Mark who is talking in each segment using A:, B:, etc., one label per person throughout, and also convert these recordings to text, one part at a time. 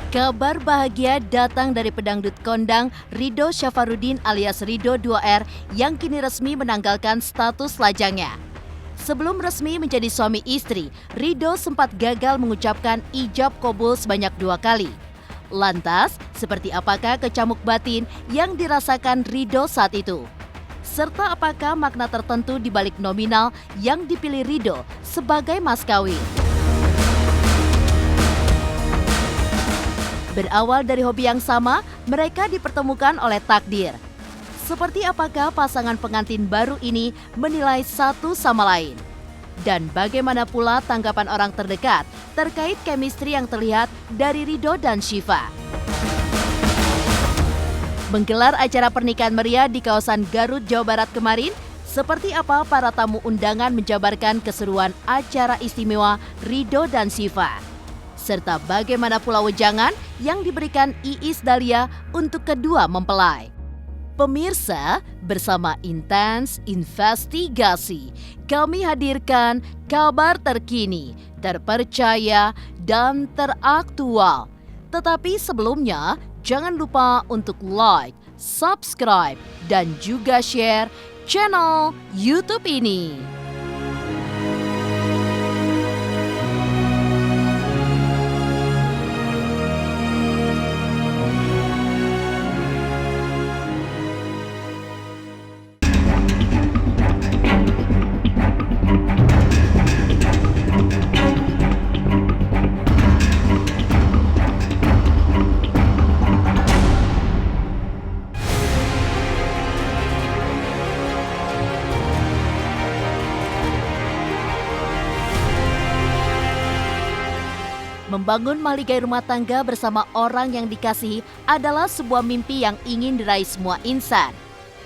A: Kabar bahagia datang dari pedangdut kondang Ridho Syafarudin alias Ridho 2R yang kini resmi menanggalkan status lajangnya. Sebelum resmi menjadi suami istri, Ridho sempat gagal mengucapkan ijab kabul sebanyak 2 kali. Lantas, seperti apakah kecamuk batin yang dirasakan Ridho saat itu? Serta apakah makna tertentu di balik nominal yang dipilih Ridho sebagai mas kawin? Berawal dari hobi yang sama, mereka dipertemukan oleh takdir. Seperti apakah pasangan pengantin baru ini menilai satu sama lain? Dan bagaimana pula tanggapan orang terdekat terkait chemistry yang terlihat dari Ridho dan Syifa? Menggelar acara pernikahan meriah di kawasan Garut, Jawa Barat kemarin, seperti apa para tamu undangan menjabarkan keseruan acara istimewa Ridho dan Syifa? Serta bagaimana pula wejangan yang diberikan Iis Dahlia untuk kedua mempelai. Pemirsa, bersama Intens Investigasi, kami hadirkan kabar terkini, terpercaya, dan teraktual. Tetapi sebelumnya, jangan lupa untuk like, subscribe, dan juga share channel YouTube ini. Membangun mahligai rumah tangga bersama orang yang dikasihi adalah sebuah mimpi yang ingin diraih semua insan.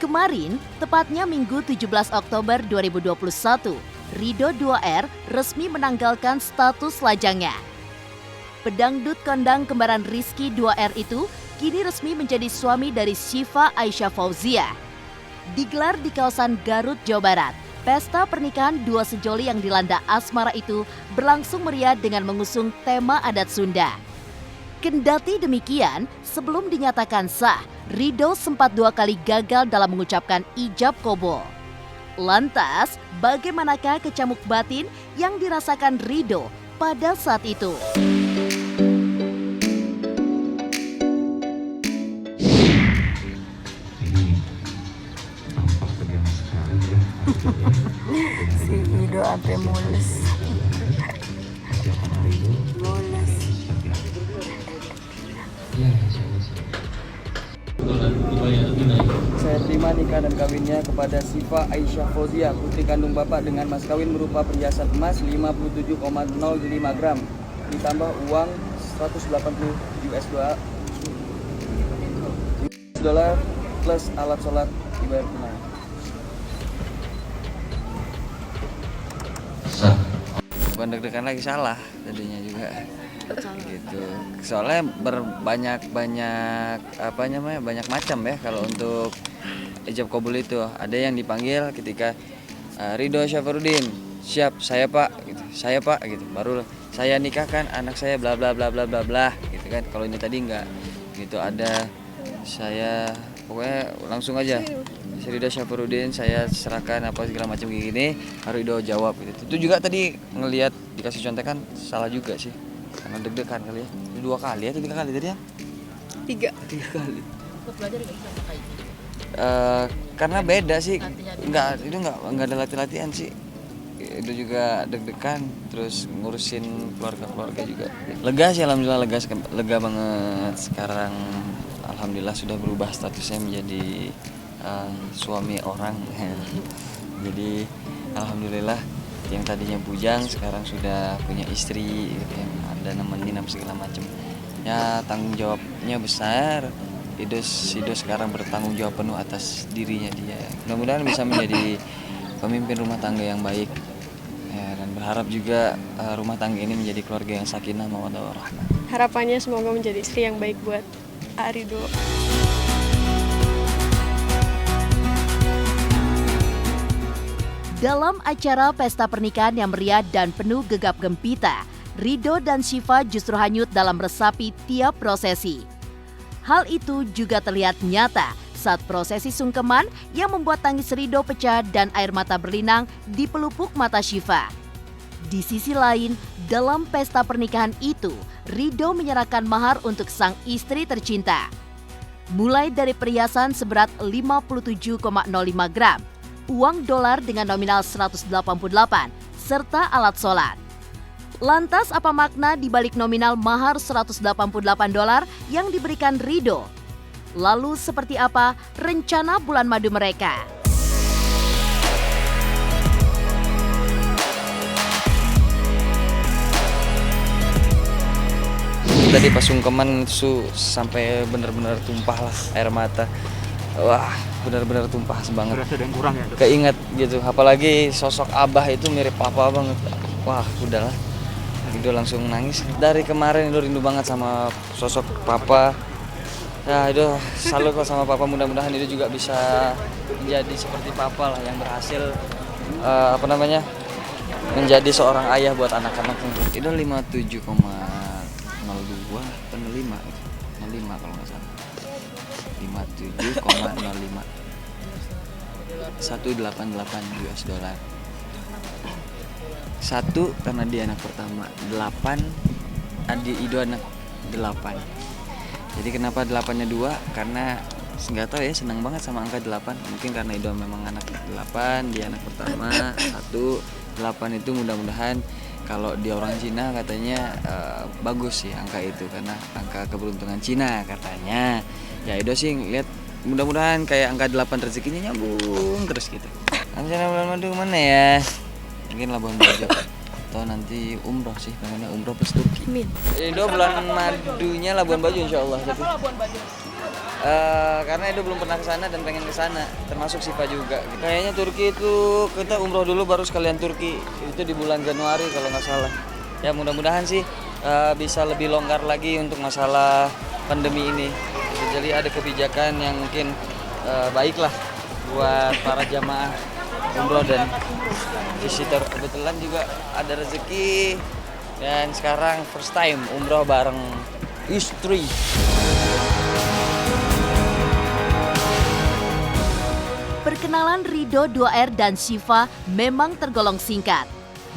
A: Kemarin, tepatnya Minggu 17 Oktober 2021, Ridho 2R resmi menanggalkan status lajangnya. Pedangdut kondang kembaran Rizky 2R itu kini resmi menjadi suami dari Syifa Aisyah Fauzia. Digelar di kawasan Garut, Jawa Barat. Pesta pernikahan dua sejoli yang dilanda asmara itu berlangsung meriah dengan mengusung tema adat Sunda. Kendati demikian, sebelum dinyatakan sah, Ridho sempat 2 kali gagal dalam mengucapkan ijab kabul. Lantas, bagaimanakah kecamuk batin yang dirasakan Ridho pada saat itu?
B: Si Ridho sampai mulus. Mulus.
C: Saya terima nikah dan kawinnya kepada Syifa Aisyah Fauzia, putri kandung Bapak, dengan mas kawin berupa perhiasan emas 57,05 gram, ditambah uang 180 US dollar plus alat sholat dibayar tunai. Bukan deg-degan lagi, salah tadinya juga gitu, soalnya banyak macam ya. Kalau untuk ijab kabul itu ada yang dipanggil ketika Ridho Syafarudin, siap saya pak gitu, saya pak gitu, baru saya nikahkan anak saya bla bla bla bla bla bla gitu kan. Kalau ini tadi enggak gitu, ada saya pokoknya langsung aja Ridho Syafarudin, saya serahkan apa segala macam kayak gini, Ridho jawab gitu. Itu juga tadi ngelihat dikasih contekan salah juga sih, karena deg-degan kali ya. 2 kali atau 3 kali tadi ya? 3 kali.
A: Belajar nggak bisa pakai?
C: Karena beda sih, nggak ada latihan sih. Itu juga deg-degan, terus ngurusin keluarga juga. Lega sih, alhamdulillah lega banget. Sekarang alhamdulillah sudah berubah statusnya menjadi suami orang. Jadi alhamdulillah yang tadinya bujang sekarang sudah punya istri gitu, yang ada nemenin apa segala macam. Ya tanggung jawabnya besar. Ridho sekarang bertanggung jawab penuh atas dirinya dia. Mudah-mudahan bisa menjadi pemimpin rumah tangga yang baik. Ya, dan berharap juga rumah tangga ini menjadi keluarga yang sakinah mawaddah warahmah.
D: Harapannya semoga menjadi istri yang baik buat Ridho.
A: Dalam acara pesta pernikahan yang meriah dan penuh gegap gempita, Rido dan Syifa justru hanyut dalam resapi tiap prosesi. Hal itu juga terlihat nyata saat prosesi sungkeman yang membuat tangis Rido pecah dan air mata berlinang di pelupuk mata Syifa. Di sisi lain, dalam pesta pernikahan itu, Rido menyerahkan mahar untuk sang istri tercinta. Mulai dari perhiasan seberat 57,05 gram, uang dolar dengan nominal 188, serta alat sholat. Lantas apa makna di balik nominal mahar 188 dolar yang diberikan Rido? Lalu seperti apa rencana bulan madu mereka?
C: Tadi pas sungkeman itu sampai benar-benar tumpah lah air mata. Wah, benar-benar tumpah banget.
E: Berasa ada yang kurang ya?
C: Keinget gitu, apalagi sosok abah itu mirip papa banget. Wah, udahlah. Rido langsung nangis. Dari kemarin Rido rindu banget sama sosok papa. Ya, Rido salut lah sama papa. Mudah-mudahan Rido juga bisa menjadi seperti papa lah yang berhasil menjadi seorang ayah buat anak-anaknya. Rido 57,02 atau 05 kalau nggak salah. 57,05 188 US dollar. 1 karena dia anak pertama, 8 adik Ido anak 8. Jadi kenapa 8-nya 2? Karena nggak tahu ya, senang banget sama angka 8. Mungkin karena Ido memang anak 8, dia anak pertama. 1, 8 itu mudah-mudahan kalau dia orang Cina katanya bagus sih angka itu, karena angka keberuntungan Cina katanya. Ya Ido sih lihat mudah-mudahan kayak angka 8 rezekinya nyambung terus gitu. Rencana bulan madu mana ya? Mungkin Labuan Bajo atau nanti umroh sih, pengennya umroh plus Turki.
D: Amin.
C: Ido bulan madunya Labuan Bajo insya Allah. Tapi karena Ido belum pernah ke sana dan pengen ke sana, termasuk Syifa juga. Kayaknya Turki itu kita umroh dulu baru sekalian Turki. Itu di bulan Januari kalau nggak salah. Ya mudah-mudahan sih bisa lebih longgar lagi untuk masalah pandemi ini. Jadi ada kebijakan yang mungkin baiklah buat para jamaah umroh dan visitor. Kebetulan juga ada rezeki dan sekarang first time umroh bareng istri.
A: Perkenalan Rido 2R dan Syifa memang tergolong singkat.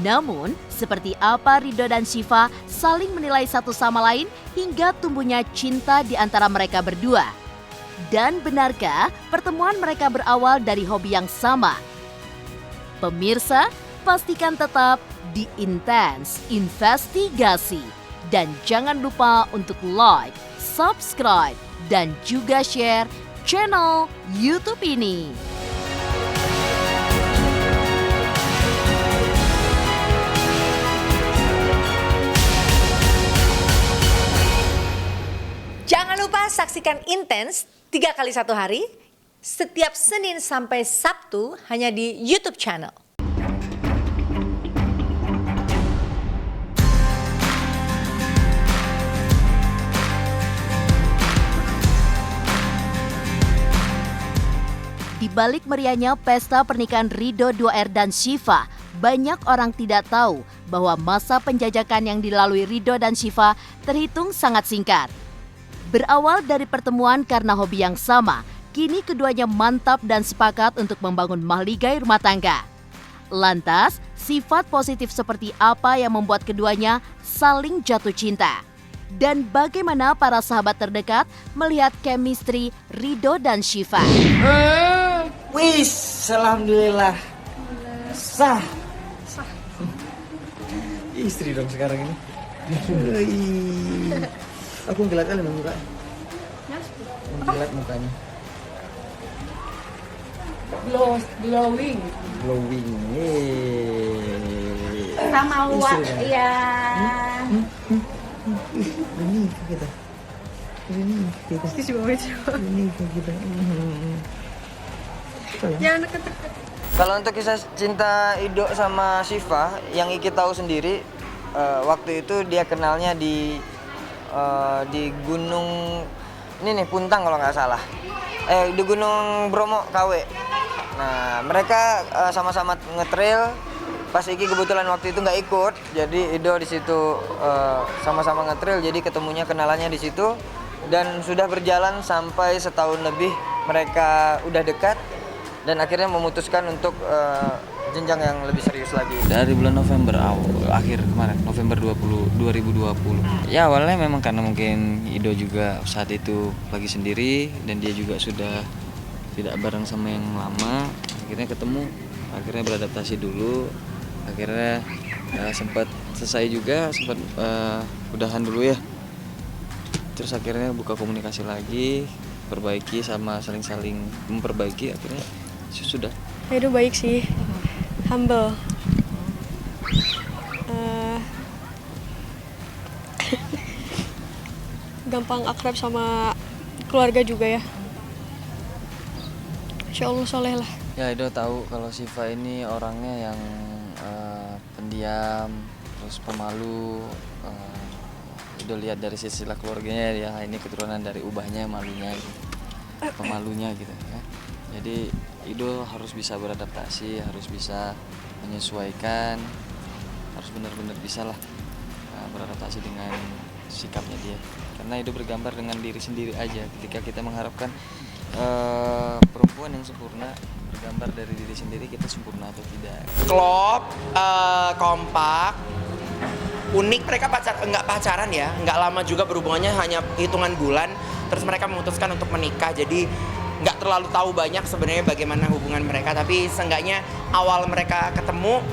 A: Namun, seperti apa Rido dan Syifa saling menilai satu sama lain hingga tumbuhnya cinta di antara mereka berdua? Dan benarkah pertemuan mereka berawal dari hobi yang sama? Pemirsa, pastikan tetap di Intens Investigasi. Dan jangan lupa untuk like, subscribe, dan juga share channel YouTube ini.
F: Jangan lupa saksikan Intens 3 kali 1 hari, setiap Senin sampai Sabtu hanya di YouTube channel.
A: Di balik meriahnya pesta pernikahan Rido 2R dan Syifa, banyak orang tidak tahu bahwa masa penjajakan yang dilalui Rido dan Syifa terhitung sangat singkat. Berawal dari pertemuan karena hobi yang sama, kini keduanya mantap dan sepakat untuk membangun mahligai rumah tangga. Lantas, sifat positif seperti apa yang membuat keduanya saling jatuh cinta? Dan bagaimana para sahabat terdekat melihat chemistry Rido dan Syifa?
G: Wis, alhamdulillah. Sah. Istri dong sekarang ini. Aku gelap kali muka. Gelap mukanya.
B: Glowing.
G: Glowing.
B: Sama uang. Iya.
G: Ini kita. Ini kita. Ini kita.
D: Jangan deket-deket.
C: Kalau untuk kisah cinta Ido sama Syifa yang Iki tahu sendiri, waktu itu dia kenalnya di Gunung ini nih Puntang kalau nggak salah, di Gunung Bromo KW. Nah mereka sama-sama ngetrail
G: Pas Iki kebetulan waktu itu nggak ikut, jadi Ido di situ sama-sama ngetril, jadi ketemunya kenalannya di situ dan sudah berjalan sampai setahun lebih mereka udah dekat dan akhirnya memutuskan untuk jenjang yang lebih serius lagi.
C: Dari bulan November akhir kemarin, November 2020. Ya awalnya memang karena mungkin Ido juga saat itu lagi sendiri dan dia juga sudah tidak bareng sama yang lama, akhirnya ketemu, akhirnya beradaptasi dulu. Akhirnya sempat selesai juga, sempat udahan dulu ya. Terus akhirnya buka komunikasi lagi, perbaiki sama saling-saling memperbaiki, akhirnya sudah.
D: Edo baik sih, humble. Gampang akrab sama keluarga juga ya. Insya Allah soleh lah.
C: Ya Edo tahu kalau Syifa ini orangnya yang pendiam, terus pemalu. Edo lihat dari silsilah keluarganya ya, ini keturunan dari ubahnya, malunya, pemalunya gitu ya. Jadi Edo harus bisa beradaptasi, harus bisa menyesuaikan, harus benar-benar bisa lah beradaptasi dengan sikapnya dia. Karena Edo bergambar dengan diri sendiri aja. Ketika kita mengharapkan perempuan yang sempurna, bergambar dari diri sendiri, kita sempurna atau tidak.
E: Klop, kompak, unik. Mereka nggak pacaran ya, nggak lama juga berhubungannya, hanya hitungan bulan. Terus mereka memutuskan untuk menikah. Jadi nggak terlalu tahu banyak sebenarnya bagaimana hubungan mereka. Tapi seenggaknya awal mereka ketemu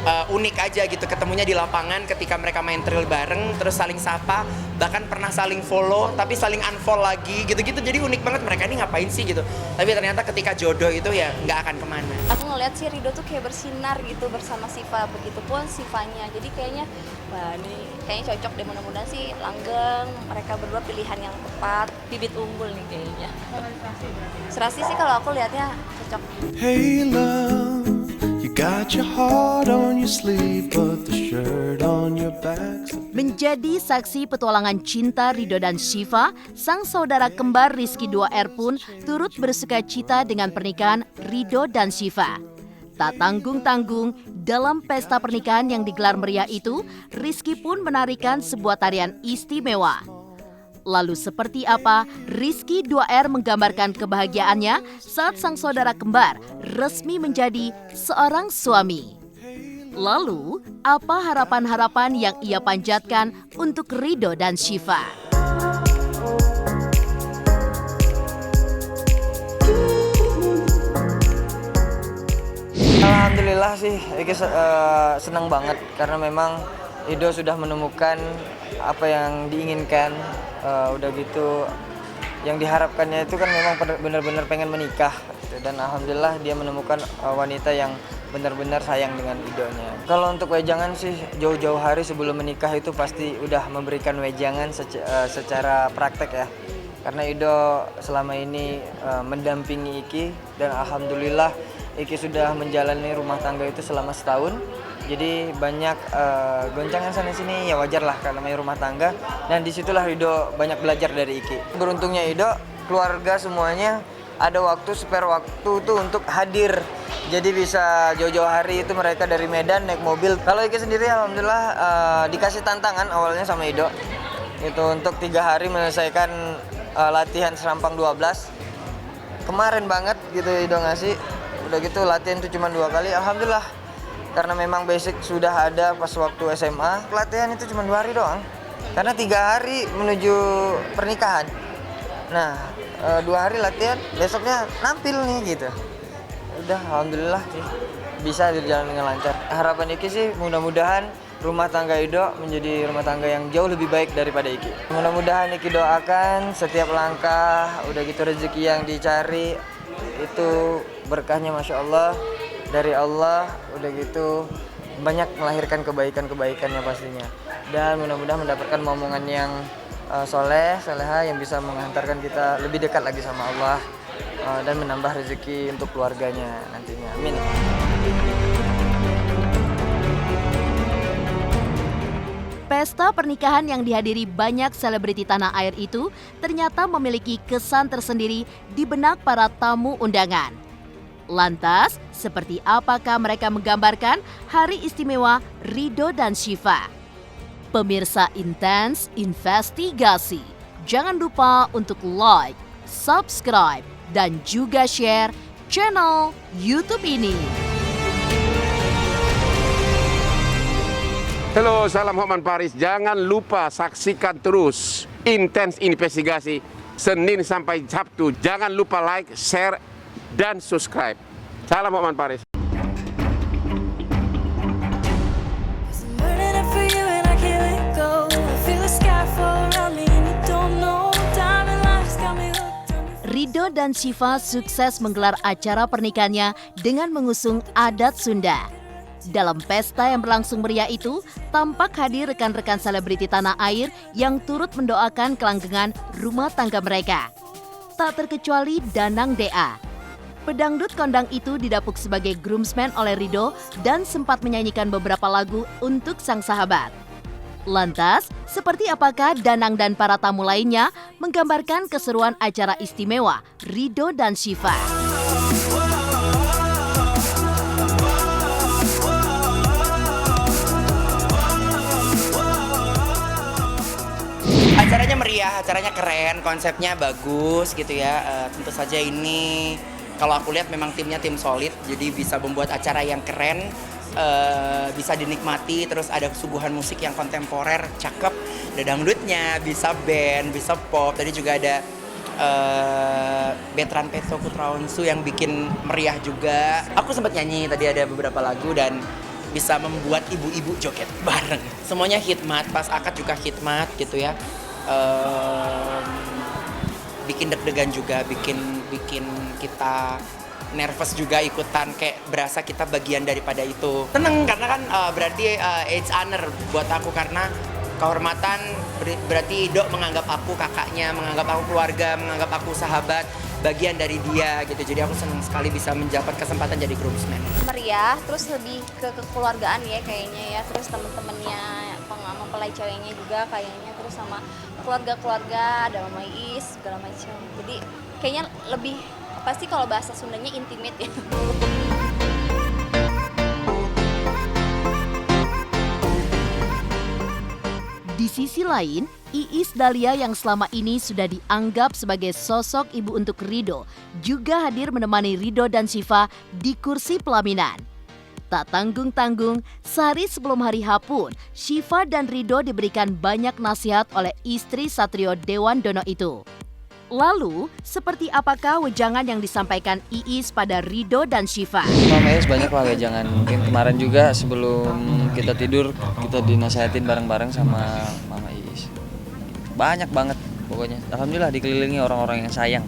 E: unik aja gitu. Ketemunya di lapangan ketika mereka main trail bareng, terus saling sapa, bahkan pernah saling follow tapi saling unfollow lagi gitu-gitu. Jadi unik banget, mereka ini ngapain sih gitu. Tapi ternyata ketika jodoh itu ya nggak akan kemana.
H: Aku ngeliat si Rido tuh kayak bersinar gitu bersama Syifa, begitupun Syifanya. Jadi kayaknya, wah ini kayaknya cocok deh, mudah-mudahan sih langgeng. Mereka berdua pilihan yang tepat, bibit unggul nih kayaknya. Serasi sih kalau aku lihatnya cocok.
I: Hey love, you got your heart on your sleeve, but the shirt on your back.
A: Menjadi saksi petualangan cinta Rido dan Syifa, sang saudara kembar Rizky 2R pun turut bersuka cita dengan pernikahan Rido dan Syifa. Tak tanggung-tanggung, dalam pesta pernikahan yang digelar meriah itu, Rizky pun menarikan sebuah tarian istimewa. Lalu seperti apa Rizky 2R menggambarkan kebahagiaannya saat sang saudara kembar resmi menjadi seorang suami? Lalu, apa harapan-harapan yang ia panjatkan untuk Rido dan Syifa?
G: Alhamdulillah sih, Iki senang banget karena memang Ido sudah menemukan apa yang diinginkan. Udah gitu, yang diharapkannya itu kan memang benar-benar pengen menikah gitu. Dan alhamdulillah dia menemukan wanita yang benar-benar sayang dengan Idonya. Kalau untuk wejangan sih jauh-jauh hari sebelum menikah itu pasti udah memberikan wejangan secara praktek ya. Karena Ido selama ini mendampingi Iki dan alhamdulillah Iki sudah menjalani rumah tangga itu selama setahun. Jadi banyak goncangan sana sini, ya wajar lah karena namanya rumah tangga. Dan disitulah Ido banyak belajar dari Iki. Beruntungnya Ido, keluarga semuanya ada spare waktu tuh untuk hadir. Jadi bisa jauh-jauh hari itu mereka dari Medan naik mobil. Kalau Iki sendiri alhamdulillah dikasih tantangan awalnya sama Ido. Itu untuk 3 hari menyelesaikan latihan serampang 12. Kemarin banget gitu Ido ngasih. Udah gitu latihan itu cuma 2 kali, alhamdulillah. Karena memang basic sudah ada pas waktu SMA, latihan itu cuma 2 hari doang. Karena 3 hari menuju pernikahan. Nah, 2 hari latihan, besoknya nampil nih gitu. Udah, alhamdulillah sih bisa berjalan dengan lancar. Harapan Iki sih mudah-mudahan rumah tangga Ido menjadi rumah tangga yang jauh lebih baik daripada Iki. Mudah-mudahan Iki doakan setiap langkah, udah gitu rezeki yang dicari itu berkahnya Masya Allah dari Allah, udah gitu banyak melahirkan kebaikan-kebaikannya pastinya. Dan mudah-mudahan mendapatkan momongan yang soleha yang bisa menghantarkan kita lebih dekat lagi sama Allah dan menambah rezeki untuk keluarganya nantinya. Amin.
A: Pesta pernikahan yang dihadiri banyak selebriti tanah air itu ternyata memiliki kesan tersendiri di benak para tamu undangan. Lantas, seperti apakah mereka menggambarkan hari istimewa Ridho dan Syifa? Pemirsa Intens Investigasi, jangan lupa untuk like, subscribe, dan juga share channel YouTube ini.
J: Halo, salam Hotman Paris. Jangan lupa saksikan terus Intens Investigasi Senin sampai Sabtu. Jangan lupa like, share, dan subscribe. Salam Hotman Paris.
A: Ridho dan Syifa sukses menggelar acara pernikahannya dengan mengusung adat Sunda. Dalam pesta yang berlangsung meriah itu, tampak hadir rekan-rekan selebriti tanah air yang turut mendoakan kelanggengan rumah tangga mereka. Tak terkecuali Danang DA. Pedangdut kondang itu didapuk sebagai groomsman oleh Ridho dan sempat menyanyikan beberapa lagu untuk sang sahabat. Lantas, seperti apakah Danang dan para tamu lainnya menggambarkan keseruan acara istimewa Ridho dan Syifa?
E: Acaranya meriah, acaranya keren, konsepnya bagus gitu ya. Tentu saja ini kalau aku lihat memang timnya tim solid, jadi bisa membuat acara yang keren, bisa dinikmati, terus ada suguhan musik yang kontemporer, cakep, ada dangdutnya, bisa band, bisa pop. Tadi juga ada Betran Petso Putraonsu yang bikin meriah juga. Aku sempat nyanyi, tadi ada beberapa lagu dan bisa membuat ibu-ibu joget bareng. Semuanya khidmat, pas akad juga khidmat gitu ya. Bikin deg-degan juga, bikin kita nervous juga ikutan, kayak berasa kita bagian daripada itu. Seneng karena kan berarti it's honor buat aku karena kehormatan, berarti Dok menganggap aku kakaknya, menganggap aku keluarga, menganggap aku sahabat, bagian dari dia gitu. Jadi aku senang sekali bisa mendapat kesempatan jadi groomsman.
H: Meriah, terus lebih ke kekeluargaan ya kayaknya ya. Terus temen-temennya, mempelai ceweknya juga kayaknya. Terus sama keluarga-keluarga, ada Mama Iis, segala macam. Jadi kayaknya lebih, pasti kalau bahasa Sundanya intimate ya.
A: Di sisi lain, Iis Dahlia yang selama ini sudah dianggap sebagai sosok ibu untuk Ridho juga hadir menemani Ridho dan Syifa di kursi pelaminan. Tak tanggung-tanggung, sehari sebelum hari H pun, Syifa dan Ridho diberikan banyak nasihat oleh istri Satrio Dewan Dono itu. Lalu, seperti apakah wejangan yang disampaikan Iis pada Ridho dan Syifa?
C: Mama Iis banyak lah wejangan. Mungkin kemarin juga sebelum kita tidur, kita dinasihatin bareng-bareng sama Mama Iis. Banyak banget pokoknya. Alhamdulillah dikelilingi orang-orang yang sayang,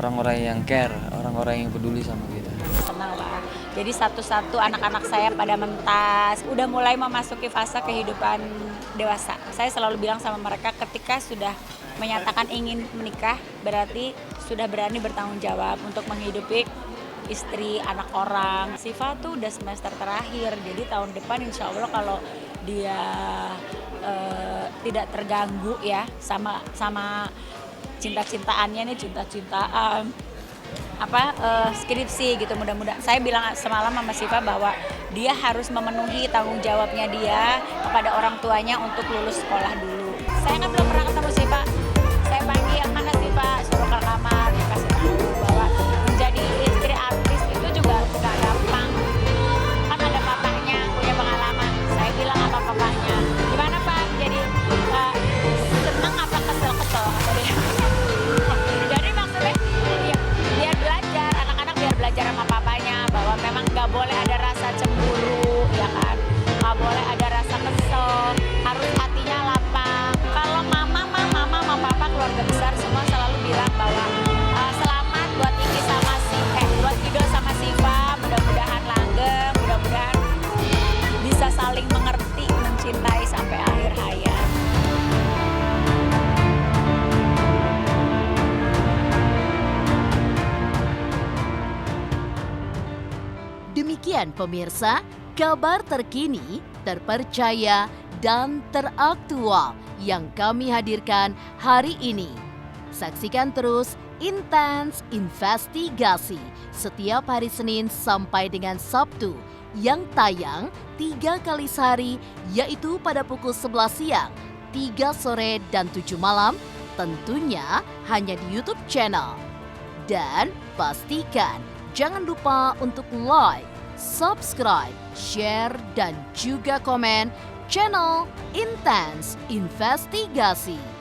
C: orang-orang yang care, orang-orang yang peduli sama kita.
K: Senang Pak. Jadi satu-satu anak-anak saya pada mentas, udah mulai memasuki fase kehidupan dewasa. Saya selalu bilang sama mereka ketika sudah menyatakan ingin menikah, berarti sudah berani bertanggung jawab untuk menghidupi istri, anak orang. Syifa tuh udah semester terakhir, jadi tahun depan insya Allah kalau dia tidak terganggu ya sama cinta-cintaannya nih, cinta-cintaan skripsi gitu, mudah-mudahan. Saya bilang semalam sama Syifa bahwa dia harus memenuhi tanggung jawabnya dia kepada orang tuanya untuk lulus sekolah dulu. Saya kan belum pernah ketemu Syifa. Saya panggil, mana Syifa, suruh ke kamar, dikasih tahu bahwa menjadi istri artis itu juga gak gampang. Kan ada papanya, punya pengalaman. Saya bilang sama papanya, gimana Pak? Jadi senang apa kesel-kesel? Jadi maksudnya ya, biar belajar, anak-anak biar belajar sama papanya bahwa memang gak boleh ada rasa cemburu, ya kan? Gak boleh ada rasa kesel, harus hatinya lapang. Kalau mama, papa, keluarga besar semua selalu bilang bahwa selamat buat Iki sama buat Ridho sama Syifa, mudah-mudahan langgeng, mudah-mudahan bisa saling mengerti, mencintai sampai akhir hayat.
A: Demikian pemirsa, kabar terkini, terpercaya, dan teraktual yang kami hadirkan hari ini. Saksikan terus Intens Investigasi setiap hari Senin sampai dengan Sabtu yang tayang 3 kali sehari, yaitu pada pukul 11 siang, 3 sore, dan 7 malam, tentunya hanya di YouTube channel. Dan pastikan jangan lupa untuk like, subscribe, share, dan juga komen channel Intens Investigasi.